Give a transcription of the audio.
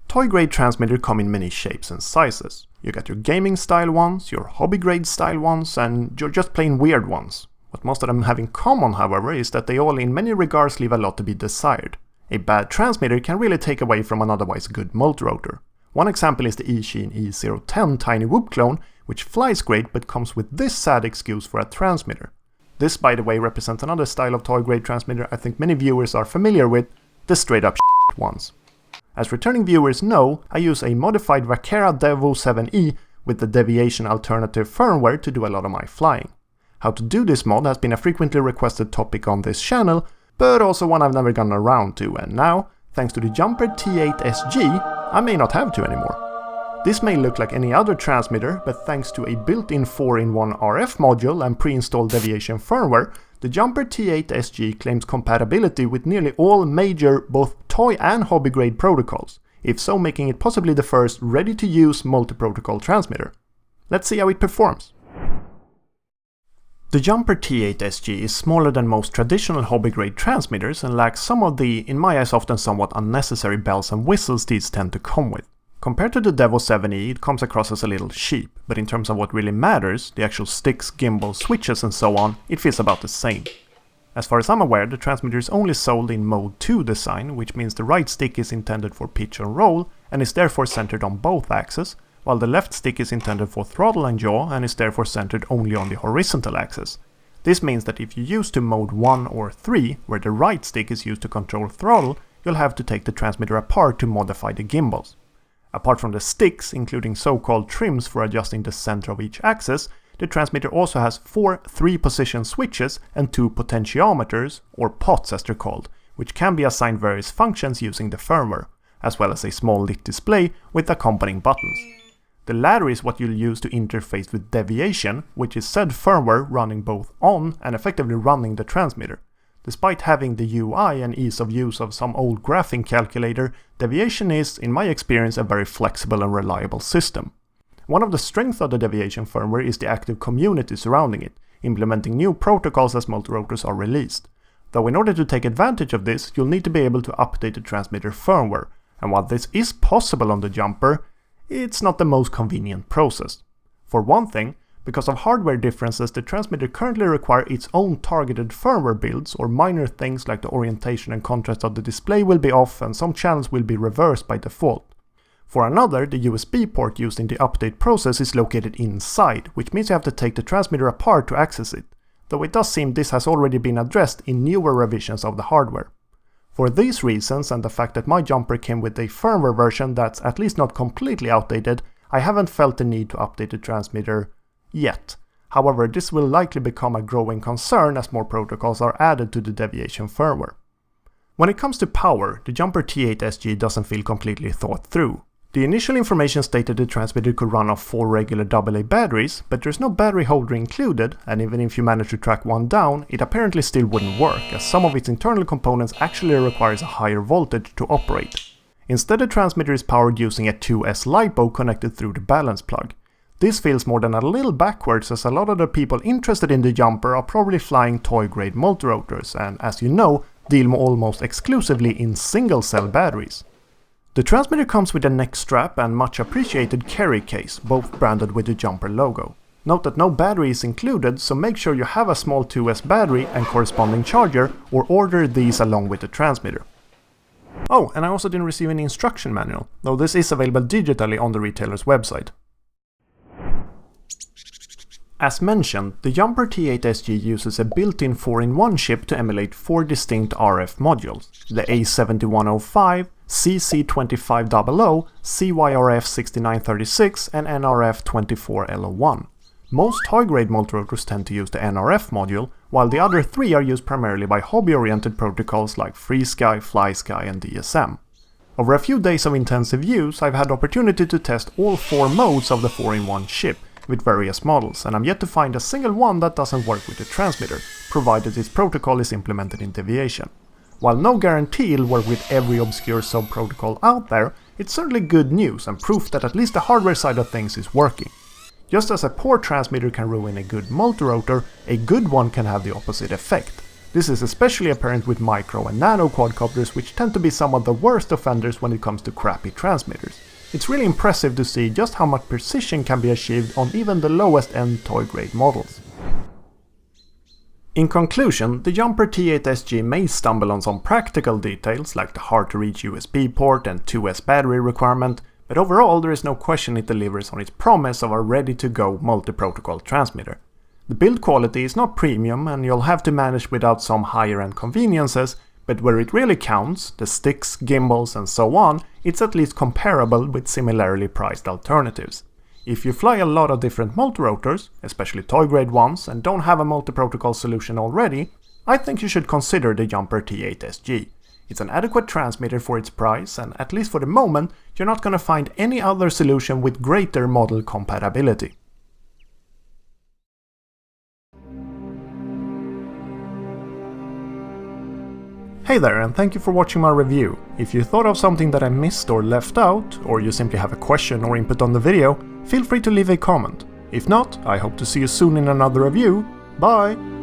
Toy-grade transmitters come in many shapes and sizes. You got your gaming style ones, your hobby-grade style ones, and your just plain weird ones. What most of them have in common, however, is that they all in many regards leave a lot to be desired. A bad transmitter can really take away from an otherwise good multirotor. One example is the Eachine E010 Tiny Whoop clone, which flies great but comes with this sad excuse for a transmitter. This, by the way, represents another style of toy-grade transmitter I think many viewers are familiar with, the straight-up shit ones. As returning viewers know, I use a modified Vaquera Devo 7E with the Deviation alternative firmware to do a lot of my flying. How to do this mod has been a frequently requested topic on this channel, but also one I've never gotten around to, and now, thanks to the Jumper T8SG, I may not have to anymore. This may look like any other transmitter, but thanks to a built-in 4-in-1 RF module and pre-installed Deviation firmware, the Jumper T8SG claims compatibility with nearly all major, both toy and hobby-grade protocols, if so making it possibly the first ready-to-use multi-protocol transmitter. Let's see how it performs. The Jumper T8SG is smaller than most traditional hobby-grade transmitters and lacks some of the, in my eyes, often somewhat unnecessary bells and whistles these tend to come with. Compared to the Devo 7E, it comes across as a little cheap, but in terms of what really matters, the actual sticks, gimbal, switches and so on, it feels about the same. As far as I'm aware, the transmitter is only sold in Mode 2 design, which means the right stick is intended for pitch and roll, and is therefore centered on both axes, while the left stick is intended for throttle and yaw, and is therefore centered only on the horizontal axis. This means that if you use to Mode 1 or 3, where the right stick is used to control throttle, you'll have to take the transmitter apart to modify the gimbals. Apart from the sticks, including so-called trims for adjusting the center of each axis, the transmitter also has 4 3-position switches and 2 potentiometers, or pots as they're called, which can be assigned various functions using the firmware, as well as a small lit display with accompanying buttons. The latter is what you'll use to interface with Deviation, which is said firmware running both on and effectively running the transmitter. Despite having the UI and ease of use of some old graphing calculator, Deviation is, in my experience, a very flexible and reliable system. One of the strengths of the Deviation firmware is the active community surrounding it, implementing new protocols as multirotors are released. Though in order to take advantage of this, you'll need to be able to update the transmitter firmware, and while this is possible on the Jumper, it's not the most convenient process. For one thing, because of hardware differences, the transmitter currently requires its own targeted firmware builds, or minor things like the orientation and contrast of the display will be off and some channels will be reversed by default. For another, the USB port used in the update process is located inside, which means you have to take the transmitter apart to access it, though it does seem this has already been addressed in newer revisions of the hardware. For these reasons, and the fact that my Jumper came with a firmware version that's at least not completely outdated, I haven't felt the need to update the transmitter yet. However, this will likely become a growing concern as more protocols are added to the Deviation firmware. When it comes to power, the Jumper T8SG doesn't feel completely thought through. The initial information stated the transmitter could run off 4 regular AA batteries, but there's no battery holder included, and even if you manage to track one down, it apparently still wouldn't work, as some of its internal components actually requires a higher voltage to operate. Instead, the transmitter is powered using a 2S LiPo connected through the balance plug. This feels more than a little backwards, as a lot of the people interested in the Jumper are probably flying toy-grade multirotors, and as you know, deal almost exclusively in single-cell batteries. The transmitter comes with a neck strap and much appreciated carry case, both branded with the Jumper logo. Note that no battery is included, so make sure you have a small 2S battery and corresponding charger, or order these along with the transmitter. Oh, and I also didn't receive any instruction manual, though this is available digitally on the retailer's website. As mentioned, the Jumper T8SG uses a built-in 4-in-1 chip to emulate 4 distinct RF modules, the A7105, CC2500, CYRF6936 and NRF24L01. Most toy-grade multirotors tend to use the NRF module, while the other 3 are used primarily by hobby-oriented protocols like FreeSky, FlySky and DSM. Over a few days of intensive use, I've had the opportunity to test all 4 modes of the 4-in-1 chip, with various models, and I'm yet to find a single one that doesn't work with the transmitter, provided this protocol is implemented in Deviation. While no guarantee it'll work with every obscure sub-protocol out there, it's certainly good news and proof that at least the hardware side of things is working. Just as a poor transmitter can ruin a good multirotor, a good one can have the opposite effect. This is especially apparent with micro and nano quadcopters, which tend to be some of the worst offenders when it comes to crappy transmitters. It's really impressive to see just how much precision can be achieved on even the lowest end toy grade models. In conclusion, the Jumper T8SG may stumble on some practical details like the hard to reach USB port and 2S battery requirement, but overall there is no question it delivers on its promise of a ready to go multi-protocol transmitter. The build quality is not premium and you'll have to manage without some higher end conveniences, but where it really counts, the sticks, gimbals and so on, it's at least comparable with similarly priced alternatives. If you fly a lot of different multirotors, especially toy grade ones, and don't have a multi-protocol solution already, I think you should consider the Jumper T8SG. It's an adequate transmitter for its price, and at least for the moment, you're not gonna find any other solution with greater model compatibility. Hey there, and thank you for watching my review. If you thought of something that I missed or left out, or you simply have a question or input on the video, feel free to leave a comment. If not, I hope to see you soon in another review. Bye!